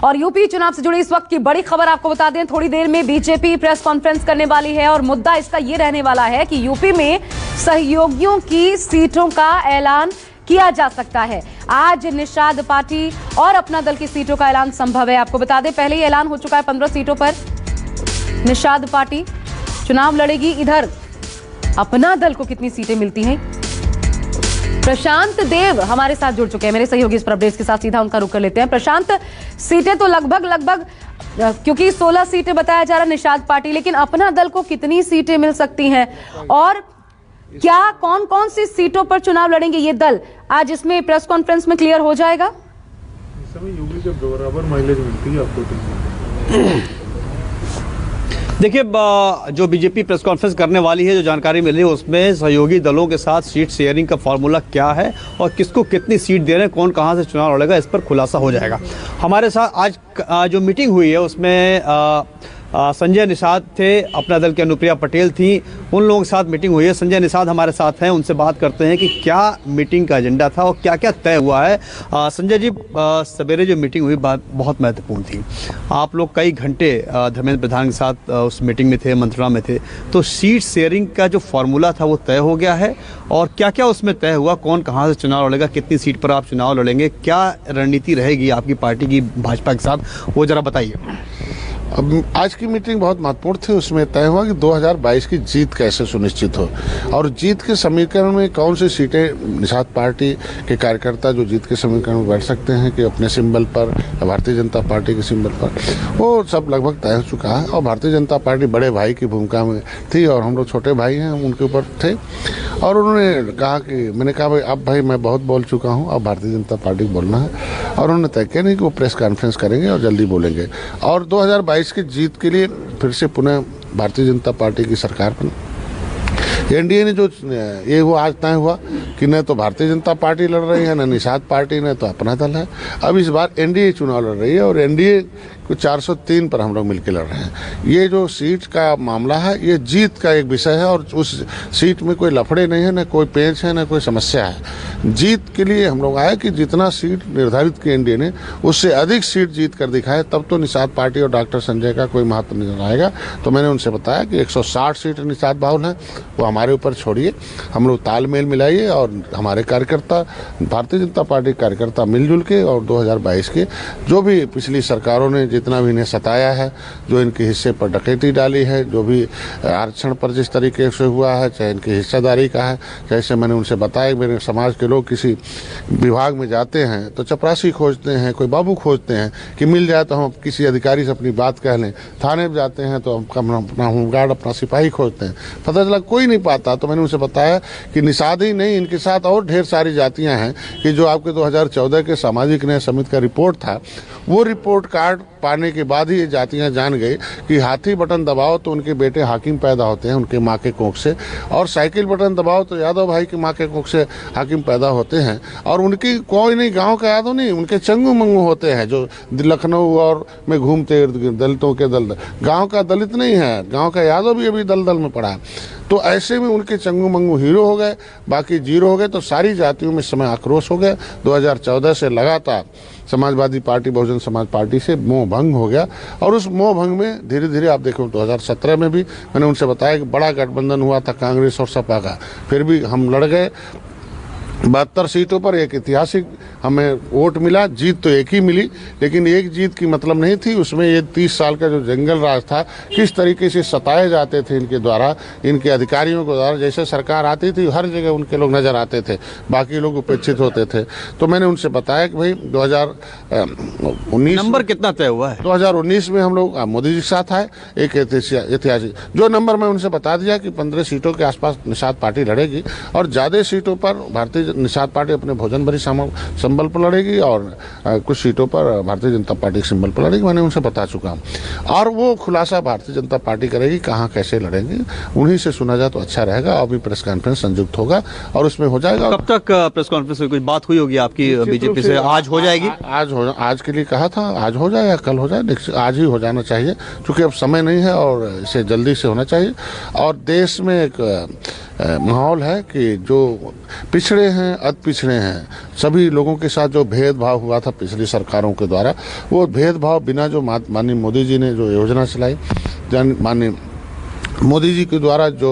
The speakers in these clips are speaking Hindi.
और यूपी चुनाव से जुड़ी इस वक्त की बड़ी खबर आपको बता दें, थोड़ी देर में बीजेपी प्रेस कॉन्फ्रेंस करने वाली है और मुद्दा इसका यह रहने वाला है कि यूपी में सहयोगियों की सीटों का ऐलान किया जा सकता है। आज निषाद पार्टी और अपना दल की सीटों का ऐलान संभव है। आपको बता दें, पहले ही ऐलान हो चुका है 15 सीटों पर निषाद पार्टी चुनाव लड़ेगी। इधर अपना दल को कितनी सीटें मिलती हैं? प्रशांत देव हमारे साथ जुड़ चुके हैं, मेरे सहयोगी इस पर अपडेट्स के साथ सीधा उनका रुख कर लेते हैं। प्रशांत, सीटें तो लगभग क्योंकि 16 सीटें बताया जा रहा है निषाद पार्टी, लेकिन अपना दल को कितनी सीटें मिल सकती हैं और क्या कौन कौन सी सीटों पर चुनाव लड़ेंगे ये दल, आज इसमें प्रेस कॉन्फ्रेंस में क्लियर हो जाएगा? इस समय यूपी के बराबर माइलेज मिलती है आपको। देखिए, जो बीजेपी प्रेस कॉन्फ्रेंस करने वाली है, जो जानकारी मिली है उसमें सहयोगी दलों के साथ सीट शेयरिंग का फॉर्मूला क्या है और किसको कितनी सीट दे रहे हैं, कौन कहां से चुनाव लड़ेगा, इस पर खुलासा हो जाएगा। हमारे साथ आज जो मीटिंग हुई है उसमें संजय निषाद थे, अपना दल की अनुप्रिया पटेल थी, उन लोगों के साथ मीटिंग हुई है। संजय निषाद हमारे साथ हैं, उनसे बात करते हैं कि क्या मीटिंग का एजेंडा था और क्या क्या तय हुआ है। संजय जी, सवेरे जो मीटिंग हुई बहुत महत्वपूर्ण थी। आप लोग कई घंटे धर्मेंद्र प्रधान के साथ उस मीटिंग में थे, मंत्रणा में थे, तो सीट शेयरिंग का जो फॉर्मूला था वो तय हो गया है और क्या क्या उसमें तय हुआ, कौन कहाँ से चुनाव लड़ेगा, कितनी सीट पर आप चुनाव लड़ेंगे, क्या रणनीति रहेगी आपकी पार्टी की भाजपा के साथ, वो जरा बताइए। अब आज की मीटिंग बहुत महत्वपूर्ण थी। उसमें तय हुआ कि 2022 की जीत कैसे सुनिश्चित हो और जीत के समीकरण में कौन सी सीटें निषाद पार्टी के कार्यकर्ता जो जीत के समीकरण में बैठ सकते हैं कि अपने सिंबल पर, भारतीय जनता पार्टी के सिंबल पर, वो सब लगभग तय हो चुका है। और भारतीय जनता पार्टी बड़े भाई की भूमिका में थी और हम लोग छोटे भाई हैं, उनके ऊपर थे। और उन्होंने कहा कि मैंने कहा भाई अब भाई मैं बहुत बोल चुका हूँ, अब भारतीय जनता पार्टी को बोलना है। और उन्होंने तय किया नहीं कि वो प्रेस कॉन्फ्रेंस करेंगे और जल्दी बोलेंगे। और 2022 की जीत के लिए फिर से पुनः भारतीय जनता पार्टी की सरकार बनी। एनडीए ने जो ये हुआ आज तय हुआ कि न तो भारतीय जनता पार्टी लड़ रही है, न निषाद पार्टी, न तो अपना दल है। अब इस बार एनडीए चुनाव लड़ रही है और एनडीए को 403 पर हम लोग मिलकर लड़ रहे हैं। ये जो सीट का मामला है ये जीत का एक विषय है और उस सीट में कोई लफड़े नहीं है, न कोई पेंच है, न कोई समस्या है। जीत के लिए हम लोग आए कि जितना सीट निर्धारित की एनडीए ने उससे अधिक सीट जीत कर दिखाए, तब तो निषाद पार्टी और डॉक्टर संजय का कोई महत्व नहीं आएगा। तो मैंने उनसे बताया कि 160 सीट निषाद बाहुल है, वो हमारे ऊपर छोड़िए, हम लोग तालमेल मिलाइए और हमारे कार्यकर्ता, भारतीय जनता पार्टी कार्यकर्ता मिलजुल के और 2022 के जो भी पिछली सरकारों ने जितना भी इन्हें सताया है, जो इनके हिस्से पर डकैती डाली है, जो भी आरक्षण पर जिस तरीके से हुआ है, चाहे इनकी हिस्सेदारी का है, जैसे मैंने उनसे बताया मेरे समाज के लोग किसी विभाग में जाते हैं तो चपरासी खोजते हैं, कोई बाबू खोजते हैं कि मिल जाए तो हम किसी अधिकारी से अपनी बात कह लें। थाने में जाते हैं तो हम अपना होमगार्ड, अपना सिपाही खोजते हैं, पता चला कोई नहीं पाता। तो मैंने उनसे बताया कि निषाद ही नहीं, इनके साथ और ढेर सारी जातियां हैं कि जो आपके 2014 के सामाजिक न्याय समिति का रिपोर्ट था, वो रिपोर्ट कार्ड पाने के बाद ही ये जातियां जान गई कि हाथी बटन दबाओ तो उनके बेटे हाकिम पैदा होते हैं उनके माँ के कोख से, और साइकिल बटन दबाओ तो यादव भाई की माँ के कोख से हाकिम पैदा होते हैं। और उनकी कोई नहीं, गांव का यादव नहीं, उनके चंगू मंगू होते हैं जो लखनऊ और में घूमते दलितों के दल। गाँव का दलित नहीं है, गाँव का यादव भी अभी दलदल में पड़ा है। तो ऐसे में उनके चंगू मंगू हीरो हो गए, बाकी जीरो हो गए। तो सारी जातियों में समय आक्रोश हो गया। 2014 से लगातार समाजवादी पार्टी, बहुजन समाज पार्टी से मोह भंग हो गया और उस मोह भंग में धीरे धीरे आप देखो 2017 में भी मैंने उनसे बताया कि बड़ा गठबंधन हुआ था कांग्रेस और सपा का, फिर भी हम लड़ गए 72 सीटों पर। एक ऐतिहासिक हमें वोट मिला, जीत तो एक ही मिली, लेकिन एक जीत की मतलब नहीं थी। उसमें ये 30 साल का जो जंगल राज था, किस तरीके से सताए जाते थे इनके द्वारा, इनके अधिकारियों के द्वारा। जैसे सरकार आती थी हर जगह उनके लोग नजर आते थे, बाकी लोग उपेक्षित होते थे। तो मैंने उनसे बताया कि भाई 2019 नंबर कितना तय हुआ है? 2019 में हम लोग मोदी जी के साथ आए, एक ऐतिहासिक जो नंबर मैं उनसे बता दिया कि 15 सीटों के आसपास निषाद पार्टी लड़ेगी और ज्यादा सीटों पर भारतीय निषाद पार्टी अपने भोजन भरी सिंबल पर लड़ेगी और कुछ सीटों पर भारतीय जनता पार्टी के सिंबल पर लड़ेगी। मैंने उनसे बता चुका हूँ और वो खुलासा भारतीय जनता पार्टी करेगी कहाँ कैसे लड़ेंगे, उन्हीं से सुना जाए तो अच्छा रहेगा। अभी प्रेस कॉन्फ्रेंस संयुक्त होगा और उसमें हो जाएगा। कब तक प्रेस कॉन्फ्रेंस में कुछ बात हुई होगी आपकी बीजेपी से? आज हो जाएगी? आज के लिए कहा था, आज हो जाए या कल हो जाए, आज ही हो जाना चाहिए क्योंकि अब समय नहीं है और इसे जल्दी से होना चाहिए। और देश में एक माहौल है कि जो पिछड़े हैं, अति पिछड़े हैं, सभी लोगों के साथ जो भेदभाव हुआ था पिछली सरकारों के द्वारा, वो भेदभाव बिना जो माननीय मोदी जी ने जो योजना चलाई, माननीय मोदी जी के द्वारा जो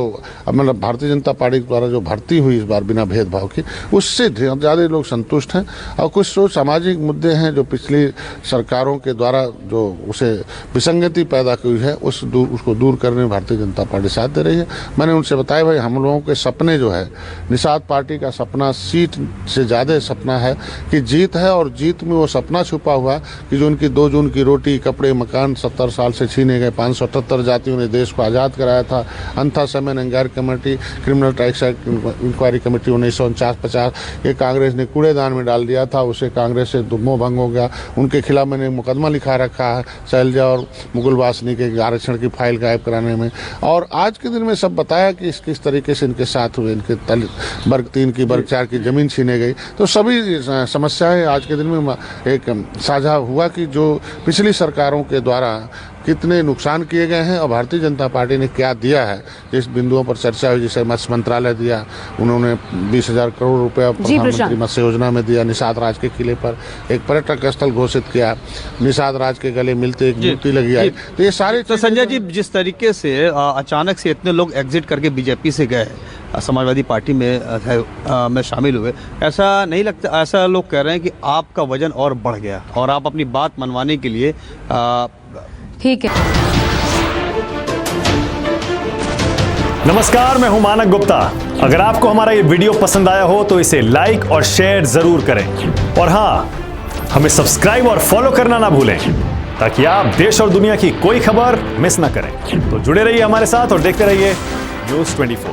मतलब भारतीय जनता पार्टी के द्वारा जो भर्ती हुई इस बार बिना भेदभाव की, उससे ज़्यादा लोग संतुष्ट हैं। और कुछ जो सामाजिक मुद्दे हैं जो पिछली सरकारों के द्वारा जो उसे विसंगति पैदा की है उसको दूर करने में भारतीय जनता पार्टी साथ दे रही है। मैंने उनसे बताया भाई हम लोगों के सपने जो है, निषाद पार्टी का सपना सीट से ज़्यादा सपना है कि जीत है, और जीत में वो सपना छुपा हुआ कि जो उनकी 2 जून की रोटी, कपड़े, मकान 70 साल से छीने गए, 578 जातियों ने देश को आज़ाद कराया था। अंथा समय inquiry committee, criminal tribes act inquiry committee 1949-50 ये कांग्रेस ने कूड़ेदान में डाल दिया था, उसे कांग्रेस से मोह भंग हो गया। उनके खिलाफ मैंने मुकदमा लिखा रखा है शैलजा और मुकुल वासनी के आरक्षण की फाइल गायब कराने में। और आज के दिन में सब बताया कि किस तरीके से इनके साथ हुए, इनके वर्ग 3 की, वर्ग 4 की जमीन छीने गई। तो सभी समस्याएं आज के दिन में एक साझा हुआ कि जो पिछली सरकारों के द्वारा कितने नुकसान किए गए हैं और भारतीय जनता पार्टी ने क्या दिया है। जिस बिंदुओं पर चर्चा हुई, जैसे मत्स्य मंत्रालय दिया, उन्होंने 20,000 करोड़ रुपया प्रधानमंत्री मत्स्य योजना में दिया। निषाद राज के किले पर एक पर्यटक स्थल घोषित किया, निषाद राज के गले मिलते एक मूर्ति लगी आई। तो ये सारे तो संजय जी, जिस तरीके से अचानक से इतने लोग एग्जिट करके बीजेपी से गए, समाजवादी पार्टी में शामिल हुए, ऐसा नहीं लगता, ऐसा लोग कह रहे हैं कि आपका वजन और बढ़ गया और आप अपनी बात मनवाने के लिए ठीक है। नमस्कार, मैं हूं मानक गुप्ता। अगर आपको हमारा ये वीडियो पसंद आया हो तो इसे लाइक और शेयर जरूर करें, और हां, हमें सब्सक्राइब और फॉलो करना ना भूलें ताकि आप देश और दुनिया की कोई खबर मिस ना करें। तो जुड़े रहिए हमारे साथ और देखते रहिए न्यूज़ 24।